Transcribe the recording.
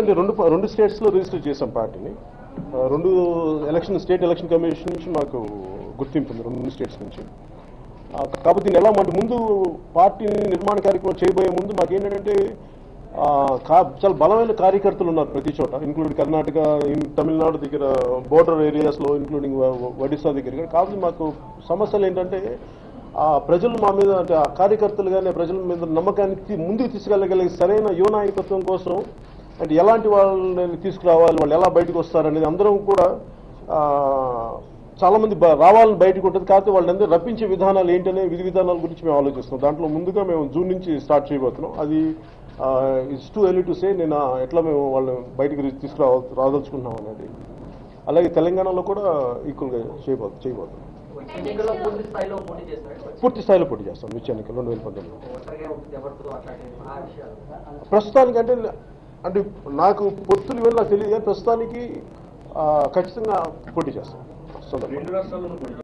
అంటే రెండు స్టేట్స్లో రిజిస్టర్ చేసాం పార్టీని. రెండు స్టేట్ ఎలక్షన్ కమిషన్ నుంచి మాకు గుర్తింపు ఉంది, రెండు స్టేట్స్ నుంచి. కాబట్టి ఎలా అంటే ముందు పార్టీ నిర్మాణ కార్యక్రమం చేయబోయే ముందు మాకేంటంటే చాలా బలమైన కార్యకర్తలు ఉన్నారు ప్రతి చోట, ఇంక్లూడింగ్ కర్ణాటక, తమిళనాడు దగ్గర బోర్డర్ ఏరియాస్లో, ఇంక్లూడింగ్ ఒడిశా దగ్గర. కాబట్టి మాకు సమస్యలు ఏంటంటే ప్రజలు మా మీద, అంటే ఆ కార్యకర్తలు కానీ ప్రజల మీద నమ్మకాన్ని ముందుకు తీసుకెళ్ళగలిగే సరైన యువ నాయకత్వం కోసం, అంటే ఎలాంటి వాళ్ళని తీసుకురావాలి, వాళ్ళు ఎలా బయటకు వస్తారనేది అందరం కూడా చాలామంది రావాలని బయటకు ఉంటుంది. కాకపోతే వాళ్ళందరూ రప్పించే విధానాలు ఏంటనే విధి విధానాల గురించి మేము ఆలోచిస్తున్నాం. దాంట్లో ముందుగా మేము జూన్ నుంచి స్టార్ట్ చేయబోతున్నాం. అది it's too early to say నేను ఎట్లా మేము వాళ్ళు బయటకు రాదలుచుకుంటున్నాం అనేది. అలాగే తెలంగాణలో కూడా ఈక్వల్గా చేయబోతున్నాం. పూర్తి స్థాయిలో పోటీ చేస్తాం వచ్చే ఎన్నికలు 2019. ప్రస్తుతానికి అంటే నాకు పొత్తులు ఇవన్నీ నాకు తెలియదు, కానీ ప్రస్తుతానికి ఖచ్చితంగా పోటీ చేస్తాం.